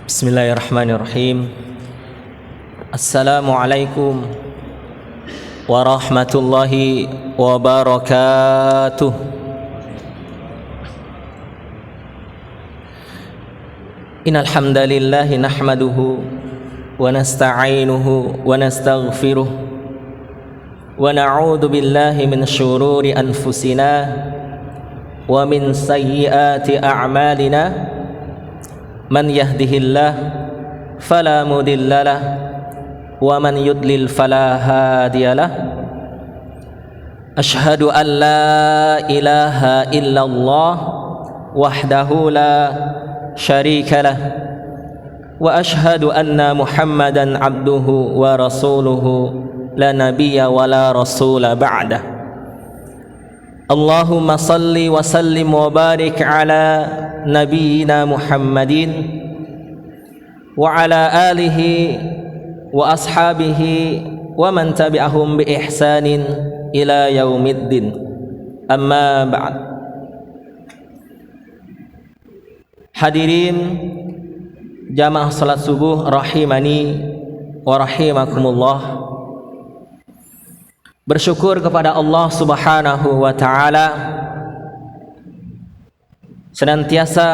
Bismillahirrahmanirrahim. Assalamualaikum warahmatullahi wabarakatuh. Innal hamdalillah nahmaduhu wa nasta'inuhu wa nastaghfiruh wa na'udzu billahi min syururi anfusina wa min sayyiati a'malina. Man yahdihillah fala mudhillalah wa man yudlil fala hadiyalah. Asyhadu an la ilaha illallah wahdahu la syarikalah wa asyhadu anna Muhammadan abduhu wa rasuluhu la nabiyya wa la rasula ba'dah. Allahumma salli wa sallim wa barik ala nabiyyina Muhammadin wa ala alihi wa ashabihi wa man tabi'ahum bi ihsanin ila yaumiddin. Amma ba'd. Hadirin jamaah salat subuh rahimani wa rahimakumullah. Bersyukur kepada Allah Subhanahu wa ta'ala, senantiasa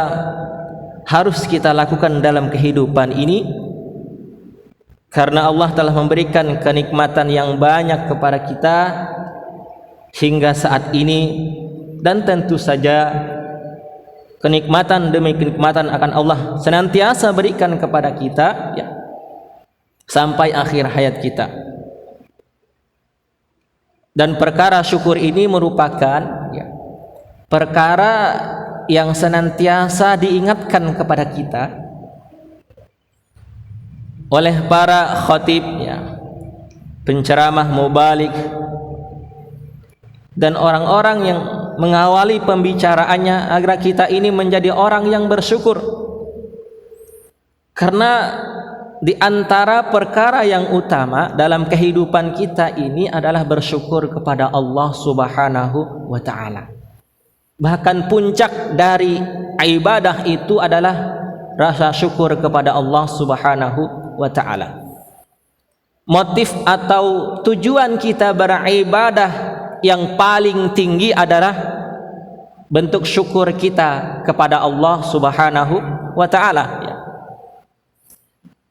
harus kita lakukan dalam kehidupan ini, karena Allah telah memberikan kenikmatan yang banyak kepada kita hingga saat ini, dan tentu saja kenikmatan demi kenikmatan akan Allah senantiasa berikan kepada kita ya, sampai akhir hayat kita. Dan perkara syukur ini merupakan ya, perkara yang senantiasa diingatkan kepada kita oleh para khatib ya, penceramah mubalik, dan orang-orang yang mengawali pembicaraannya agar kita ini menjadi orang yang bersyukur. Karena di antara perkara yang utama dalam kehidupan kita ini adalah bersyukur kepada Allah Subhanahu wa ta'ala. Bahkan puncak dari ibadah itu adalah rasa syukur kepada Allah Subhanahu wa ta'ala. Motif atau tujuan kita beribadah yang paling tinggi adalah bentuk syukur kita kepada Allah Subhanahu wa ta'ala ya.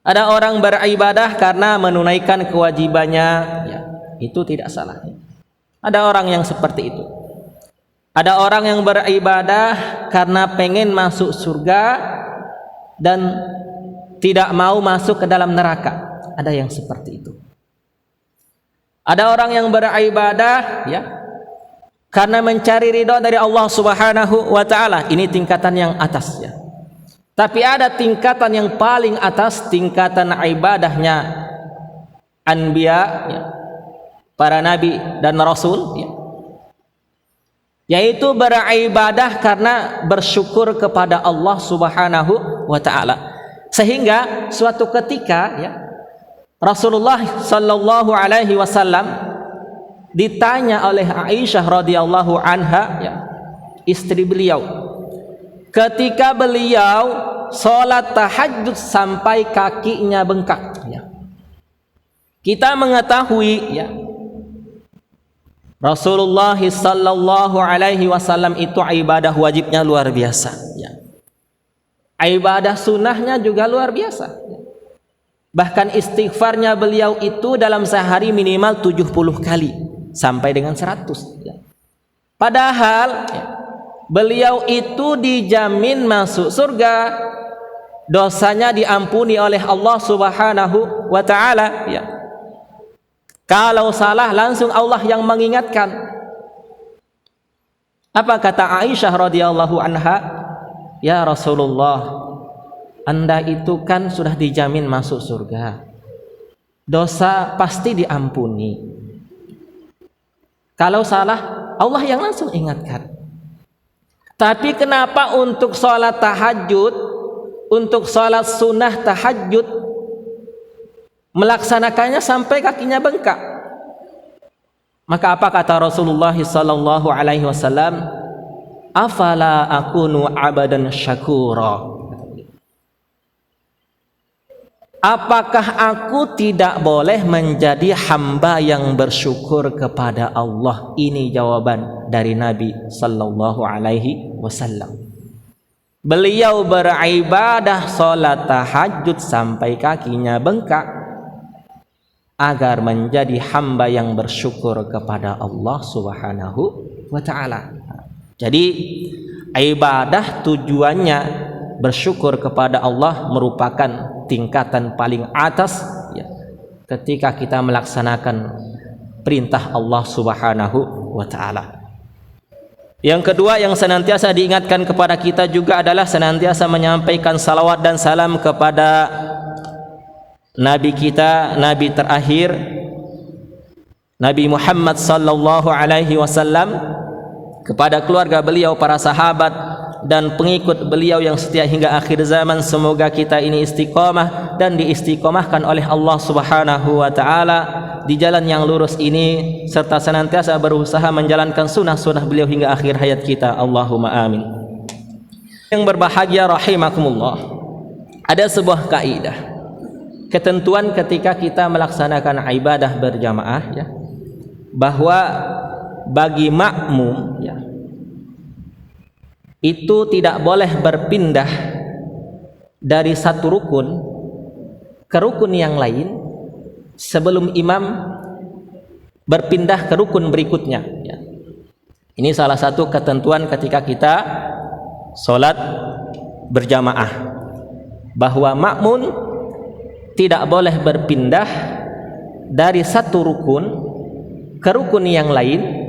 Ada orang beribadah karena menunaikan kewajibannya ya, itu tidak salah. Ada orang yang seperti itu. Ada orang yang beribadah karena pengen masuk surga dan tidak mau masuk ke dalam neraka. Ada yang seperti itu. Ada orang yang beribadah ya, karena mencari ridha dari Allah Subhanahu wa ta'ala. Ini tingkatan yang atas ya. Tapi ada tingkatan yang paling atas, tingkatan ibadahnya anbiya ya, para nabi dan rasul ya, yaitu beribadah karena bersyukur kepada Allah Subhanahu wa ta'ala. Sehingga suatu ketika ya, Rasulullah sallallahu alaihi wasallam ditanya oleh Aisyah radhiyallahu anha ya, istri beliau, ketika beliau sholat tahajud sampai kakinya bengkak ya. Kita mengetahui ya, Rasulullah sallallahu alaihi wasallam itu ibadah wajibnya luar biasa ya. Ibadah sunnahnya juga luar biasa ya. Bahkan istighfarnya beliau itu dalam sehari minimal 70 kali sampai dengan 100 ya. Padahal ya, beliau itu dijamin masuk surga, dosanya diampuni oleh Allah Subhanahu wa ta'ala ya. Kalau salah langsung Allah yang mengingatkan. Apa kata Aisyah radhiyallahu anha? Ya Rasulullah, Anda itu kan sudah dijamin masuk surga, dosa pasti diampuni. Kalau salah Allah yang langsung ingatkan. Tapi kenapa untuk sholat tahajud, untuk sholat sunnah tahajud, melaksanakannya sampai kakinya bengkak? Maka apa kata Rasulullah sallallahu alaihi wasallam? Afala akunu abadan syakura. apakah aku tidak boleh menjadi hamba yang bersyukur kepada Allah? Ini jawaban dari Nabi sallallahu alaihi wasallam. Beliau beribadah salat tahajud sampai kakinya bengkak agar menjadi hamba yang bersyukur kepada Allah Subhanahu wa taala. Jadi ibadah tujuannya bersyukur kepada Allah merupakan tingkatan paling atas ya, ketika kita melaksanakan perintah Allah Subhanahu wa taala. Yang kedua yang senantiasa diingatkan kepada kita juga adalah senantiasa menyampaikan salawat dan salam kepada Nabi kita, Nabi terakhir, Nabi Muhammad sallallahu alaihi wasallam, kepada keluarga beliau, para sahabat dan pengikut beliau yang setia hingga akhir zaman. Semoga kita ini istiqamah dan diistiqamahkan oleh Allah Subhanahu wa taala di jalan yang lurus ini, serta senantiasa berusaha menjalankan sunnah-sunnah beliau hingga akhir hayat kita. Allahumma amin. Yang berbahagia rahimakumullah, ada sebuah kaidah, ketentuan ketika kita melaksanakan ibadah berjamaah ya, bahwa bagi makmum ya, itu tidak boleh berpindah dari satu rukun ke rukun yang lain sebelum imam berpindah ke rukun berikutnya ya. Ini salah satu ketentuan ketika kita sholat berjamaah, bahwa makmum tidak boleh berpindah dari satu rukun ke rukun yang lain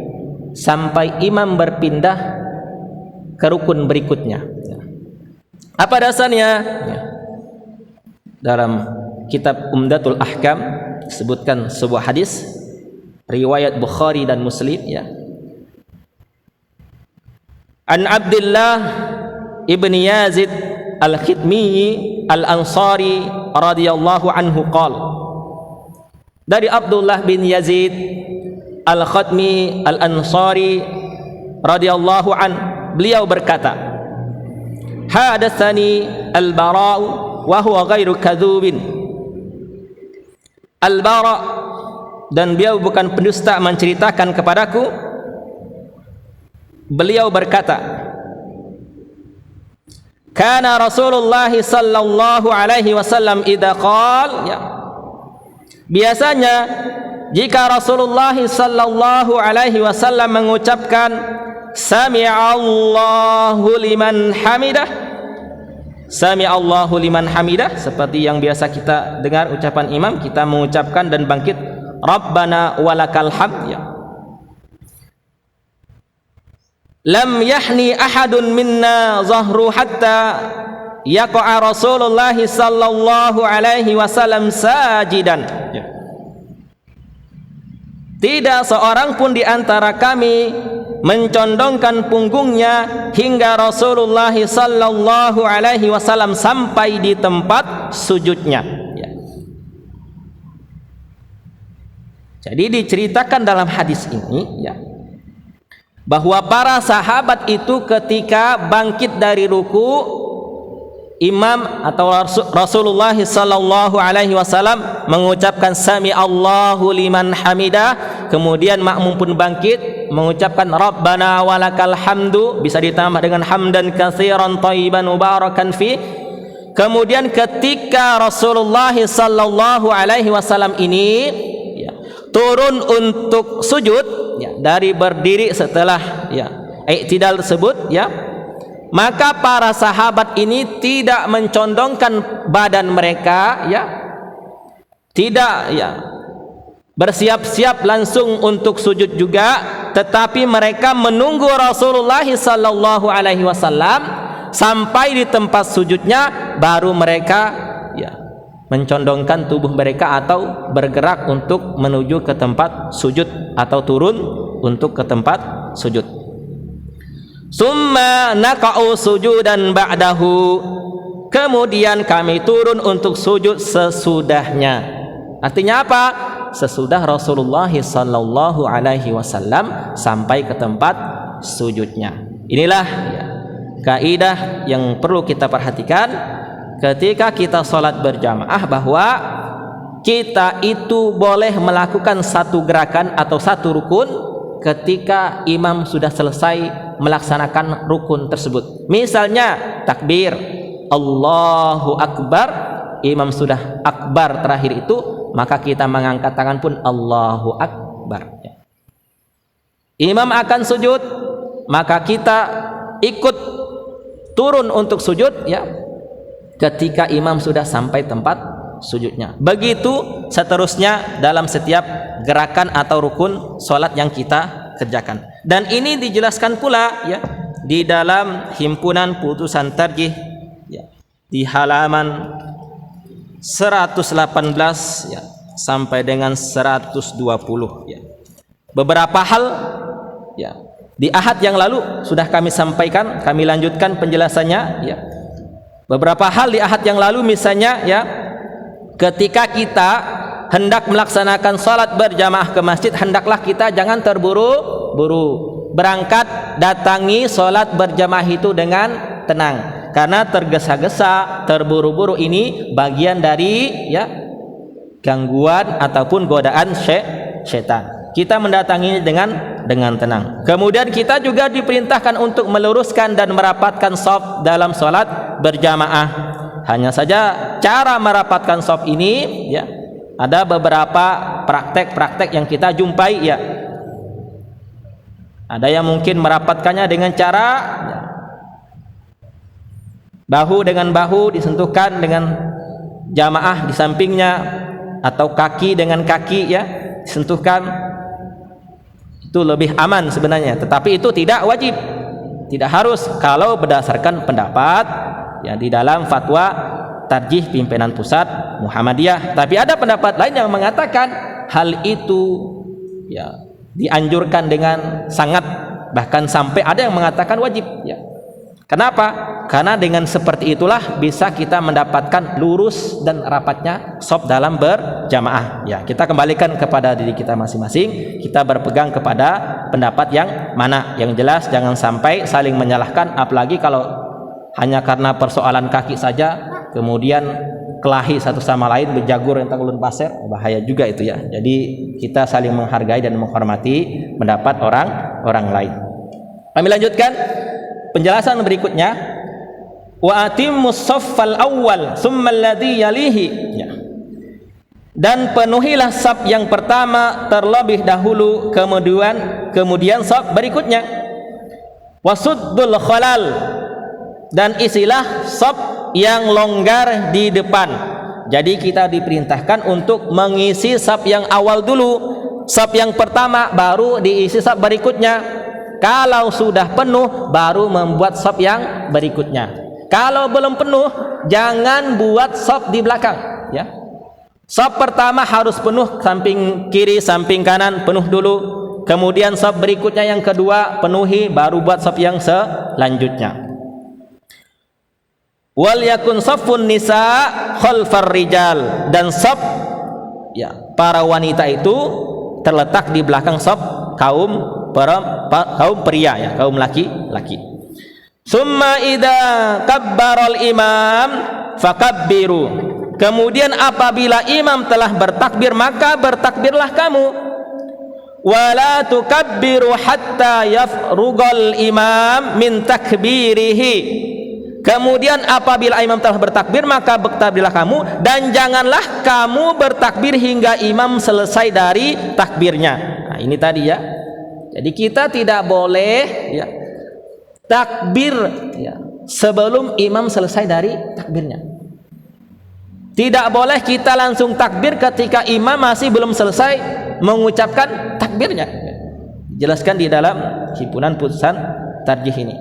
sampai imam berpindah ke rukun berikutnya. Apa dasarnya? Dalam kitab Umdatul Ahkam disebutkan sebuah hadis riwayat Bukhari dan Muslim ya. An Abdullah ibni Yazid al-Khitmi al-Ansari radhiyallahu anhu qala, dari Abdullah bin Yazid al-Khatmi al-Ansari radhiyallahu an, beliau berkata, hadatsani al-Bara' wa huwa ghairu kadzubin. Al-Bara' dan beliau bukan pendusta menceritakan kepadaku, beliau berkata, kana Rasulullah sallallahu alaihi wasallam idza qala ya, biasanya jika Rasulullah sallallahu alaihi wasallam mengucapkan sami'allahu liman hamidah, sami'allahu liman hamidah, seperti yang biasa kita dengar ucapan imam, kita mengucapkan dan bangkit rabbana walakal hamd ya. Lam yahni ahadun minna zahru hatta yaqa'a Rasulullah sallallahu alaihi wasallam sajidan ya. Tidak seorang pun di antara kami mencondongkan punggungnya hingga Rasulullah sallallahu alaihi wasallam sampai di tempat sujudnya ya. Jadi diceritakan dalam hadis ini ya, bahwa para sahabat itu ketika bangkit dari ruku, imam atau Rasulullah sallallahu alaihi wasallam mengucapkan sami Allahu liman hamidah, kemudian makmum pun bangkit mengucapkan rabbana walakal hamdu, bisa ditambah dengan hamdan katsiran thayyiban mubarakan fi. Kemudian ketika Rasulullah sallallahu alaihi wasallam ini ya, turun untuk sujud ya, dari berdiri setelah ya i'tidal tersebut ya, maka para sahabat ini tidak mencondongkan badan mereka ya, tidak ya bersiap-siap langsung untuk sujud juga, tetapi mereka menunggu Rasulullah sallallahu alaihi wasallam sampai di tempat sujudnya, baru mereka ya mencondongkan tubuh mereka atau bergerak untuk menuju ke tempat sujud atau turun untuk ke tempat sujud. Summa naqa'u sujudan ba'dahu, kemudian kami turun untuk sujud sesudahnya. Artinya apa? Sesudah Rasulullah sallallahu alaihi wasallam sampai ke tempat sujudnya. Inilah ya, kaidah yang perlu kita perhatikan ketika kita sholat berjamaah bahwa kita itu boleh melakukan satu gerakan atau satu rukun ketika imam sudah selesai melaksanakan rukun tersebut. Misalnya takbir Allahu Akbar, imam sudah akbar terakhir itu, maka kita mengangkat tangan pun Allahu Akbar. Imam akan sujud, maka kita ikut turun untuk sujud ya ketika imam sudah sampai tempat sujudnya. Begitu seterusnya dalam setiap gerakan atau rukun salat yang kita kerjakan. Dan ini dijelaskan pula ya di dalam himpunan putusan tarjih ya, di halaman 118 ya sampai dengan 120 ya. Beberapa hal ya di ahad yang lalu sudah kami sampaikan, kami lanjutkan penjelasannya ya. Beberapa hal di ahad yang lalu misalnya ya, ketika kita hendak melaksanakan salat berjamaah ke masjid, hendaklah kita jangan terburu-buru berangkat, datangi salat berjamaah itu dengan tenang, karena tergesa-gesa, terburu-buru ini bagian dari ya gangguan ataupun godaan syaitan. Kita mendatangi dengan tenang. Kemudian kita juga diperintahkan untuk meluruskan dan merapatkan shaf dalam salat berjamaah. Hanya saja cara merapatkan shaf ini ya ada beberapa praktek-praktek yang kita jumpai ya. Ada yang mungkin merapatkannya dengan cara ya, bahu dengan bahu disentuhkan dengan jamaah di sampingnya, atau kaki dengan kaki ya disentuhkan. Itu lebih aman sebenarnya, tetapi itu tidak wajib, tidak harus kalau berdasarkan pendapat ya di dalam fatwa tarjih pimpinan pusat Muhammadiyah. Tapi ada pendapat lain yang mengatakan hal itu ya dianjurkan dengan sangat, bahkan sampai ada yang mengatakan wajib ya. Kenapa? Karena dengan seperti itulah bisa kita mendapatkan lurus dan rapatnya shaf dalam berjamaah ya. Kita kembalikan kepada diri kita masing-masing, kita berpegang kepada pendapat yang mana yang jelas, jangan sampai saling menyalahkan, apalagi kalau hanya karena persoalan kaki saja kemudian kelahi satu sama lain, berjagur tentang ulun pasir, bahaya juga itu ya. Jadi kita saling menghargai dan menghormati pendapat orang lain. Kami lanjutkan penjelasan berikutnya. Wa atimmus shaffal awwal tsumma alladhi yalihi ya. Dan penuhilah shaf yang pertama terlebih dahulu, kemudian shaf berikutnya. Wasuddul khalal, dan isilah shaf yang longgar di depan. Jadi kita diperintahkan untuk mengisi shaf yang awal dulu, shaf yang pertama, baru diisi shaf berikutnya. Kalau sudah penuh baru membuat shaf yang berikutnya. Kalau belum penuh jangan buat shaf di belakang ya. Shaf pertama harus penuh, samping kiri samping kanan penuh dulu, kemudian shaf berikutnya yang kedua penuhi, baru buat shaf yang selanjutnya. Wal yakun saffun nisa khalfar rijal, dan shaf ya para wanita itu terletak di belakang shaf kaum pria ya, kaum laki-laki. Summa idza kabbaral imam fakabbiru, kemudian apabila imam telah bertakbir maka bertakbirlah kamu. Wala tukabbiru hatta yafrugal imam min takbirihi, kemudian apabila imam telah bertakbir maka bertakbirlah kamu, dan janganlah kamu bertakbir hingga imam selesai dari takbirnya. Nah ini tadi ya. Jadi kita tidak boleh ya takbir ya sebelum imam selesai dari takbirnya. Tidak boleh kita langsung takbir ketika imam masih belum selesai mengucapkan takbirnya. Jelaskan di dalam himpunan putusan tarjih ini.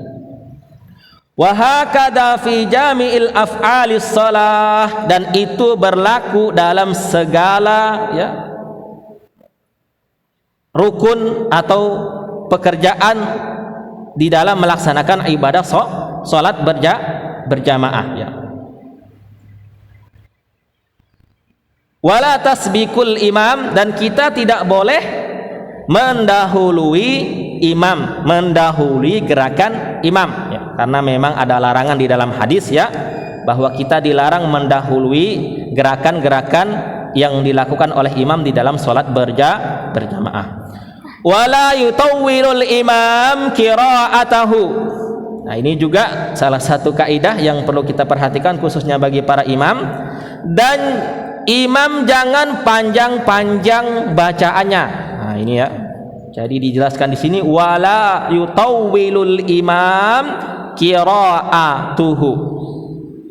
Wa hakadha fi jami'il af'alis shalah, dan itu berlaku dalam segala ya rukun atau pekerjaan di dalam melaksanakan ibadah salat berjamaah ya. Wala tasbikul imam, dan kita tidak boleh mendahului imam, mendahului gerakan imam ya. Karena memang ada larangan di dalam hadis ya, bahwa kita dilarang mendahului gerakan-gerakan yang dilakukan oleh imam di dalam salat berjamaah. Wala yutawwilul imam qira'atahu. Nah, ini juga salah satu kaidah yang perlu kita perhatikan khususnya bagi para imam. Dan imam jangan panjang-panjang bacaannya. Nah, ini ya. Jadi dijelaskan di sini wala yutawwilul imam qira'atuhu.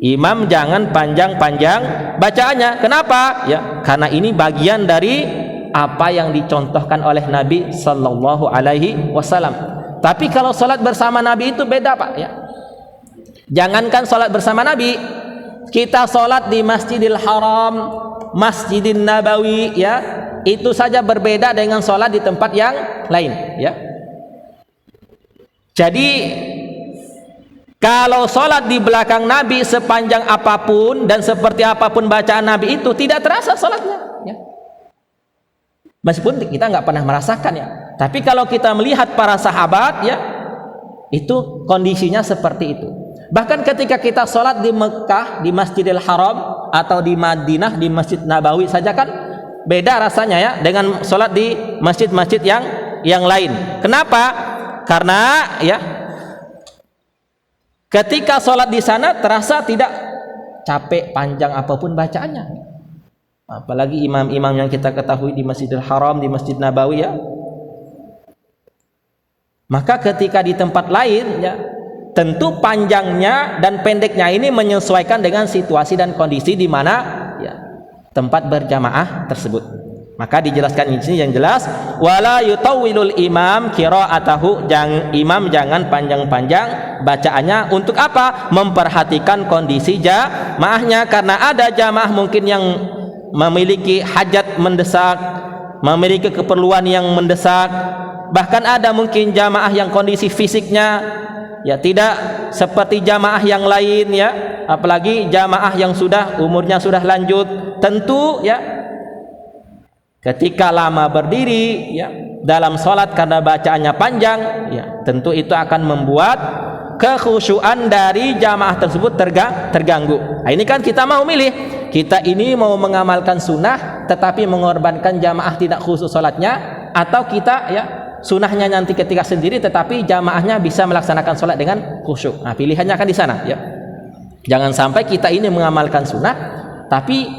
Imam jangan panjang-panjang bacaannya. Kenapa? Ya, karena ini bagian dari apa yang dicontohkan oleh Nabi sallallahu alaihi wasallam. Tapi kalau salat bersama Nabi itu beda, Pak, ya. Jangankan salat bersama Nabi, kita salat di Masjidil Haram, Masjidin Nabawi, ya, itu saja berbeda dengan salat di tempat yang lain, ya. Jadi kalau salat di belakang Nabi sepanjang apapun dan seperti apapun bacaan Nabi itu tidak terasa salatnya, ya. Meskipun kita nggak pernah merasakan, ya. Tapi kalau kita melihat para sahabat, ya, itu kondisinya seperti itu. Bahkan ketika kita sholat di Mekah, di Masjidil Haram, atau di Madinah, di Masjid Nabawi saja kan beda rasanya, ya, dengan sholat di masjid-masjid yang lain. Kenapa? Karena, ya, ketika sholat di sana terasa tidak capek panjang apapun bacaannya. Apalagi imam-imam yang kita ketahui di Masjidil Haram, di Masjid Nabawi, ya. Maka ketika di tempat lain, ya, tentu panjangnya dan pendeknya ini menyesuaikan dengan situasi dan kondisi di mana, ya, tempat berjamaah tersebut. Maka dijelaskan di sini yang jelas wala yutawwilul imam qira'atahu, imam jangan panjang-panjang bacaannya. Untuk apa? Memperhatikan kondisi jamaahnya, karena ada jamaah mungkin yang memiliki hajat mendesak, memiliki keperluan yang mendesak. Bahkan ada mungkin jamaah yang kondisi fisiknya, ya, tidak seperti jamaah yang lain, ya. Apalagi jamaah yang sudah umurnya sudah lanjut. Tentu, ya, ketika lama berdiri, ya, dalam sholat karena bacaannya panjang, ya, tentu itu akan membuat kekhusyuan dari jamaah tersebut terganggu. Nah, ini kan kita mau milih. Kita ini mau mengamalkan sunnah tetapi mengorbankan jamaah tidak khusyuk sholatnya, atau kita, ya, sunnahnya nanti ketika sendiri tetapi jamaahnya bisa melaksanakan sholat dengan khusyuk. Nah, pilihannya kan di sana, ya. Jangan sampai kita ini mengamalkan sunnah tapi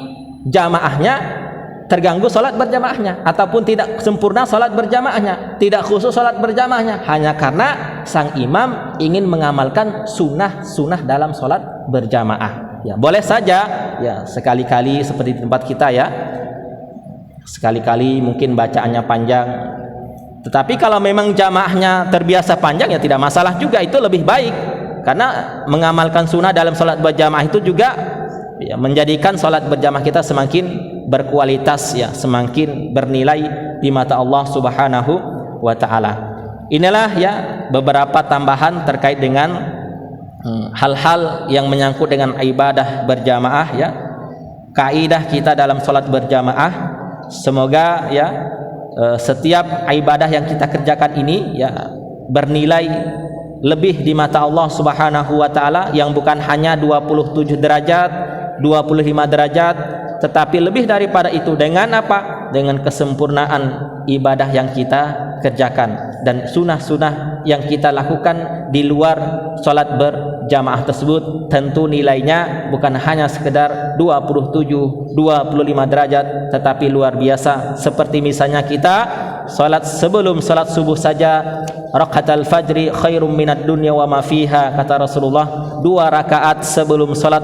jamaahnya terganggu sholat berjamaahnya, ataupun tidak sempurna sholat berjamaahnya, tidak khusyuk sholat berjamaahnya, hanya karena sang imam ingin mengamalkan sunnah dalam sholat berjamaah. Ya, boleh saja, ya, sekali-kali seperti di tempat kita, ya, sekali-kali mungkin bacaannya panjang. Tetapi kalau memang jamaahnya terbiasa panjang, ya tidak masalah juga, itu lebih baik. Karena mengamalkan sunnah dalam sholat berjamaah itu juga, ya, menjadikan sholat berjamaah kita semakin berkualitas, ya, semakin bernilai di mata Allah Subhanahu wa Ta'ala. Inilah, ya, beberapa tambahan terkait dengan hal-hal yang menyangkut dengan ibadah berjamaah, ya, kaidah kita dalam sholat berjamaah. Semoga, ya, setiap ibadah yang kita kerjakan ini, ya, bernilai lebih di mata Allah Subhanahu wa Ta'ala, yang bukan hanya 27 derajat, 25 derajat, tetapi lebih daripada itu. Dengan apa? Dengan kesempurnaan ibadah yang kita kerjakan dan sunnah-sunnah yang kita lakukan di luar sholat berjamaah tersebut. Tentu nilainya bukan hanya sekedar 27, 25 derajat, tetapi luar biasa. Seperti misalnya kita sholat sebelum sholat subuh saja, rakaat fajri khairum minad dunya wa ma fiha, kata Rasulullah. 2 rakaat sebelum sholat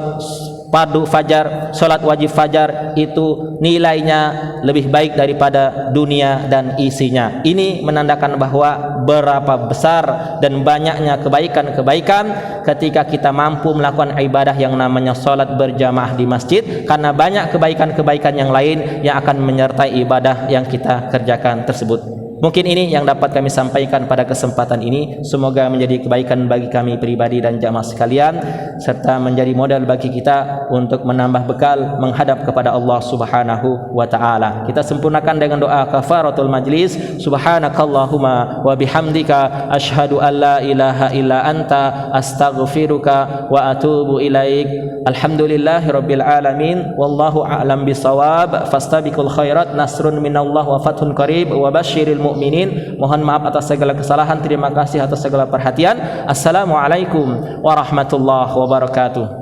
fardu fajar, sholat wajib fajar, itu nilainya lebih baik daripada dunia dan isinya. Ini menandakan bahwa berapa besar dan banyaknya kebaikan-kebaikan ketika kita mampu melakukan ibadah yang namanya sholat berjamaah di masjid, karena banyak kebaikan-kebaikan yang lain yang akan menyertai ibadah yang kita kerjakan tersebut. Mungkin ini yang dapat kami sampaikan pada kesempatan ini. Semoga menjadi kebaikan bagi kami pribadi dan jamaah sekalian, serta menjadi modal bagi kita untuk menambah bekal menghadap kepada Allah Subhanahu wa taala. Kita sempurnakan dengan doa kafaratul majlis. Subhanakallahumma wa bihamdika asyhadu an la ilaha illa anta astaghfiruka wa atubu ilaik. Alhamdulillahirabbil alamin wallahu a'lam bisawab. Fastabiqul khairat, nasrun minallah wa fathun qarib wa basyiril mu'minin. Mohon maaf atas segala kesalahan, terima kasih atas segala perhatian. Assalamualaikum warahmatullahi wabarakatuh.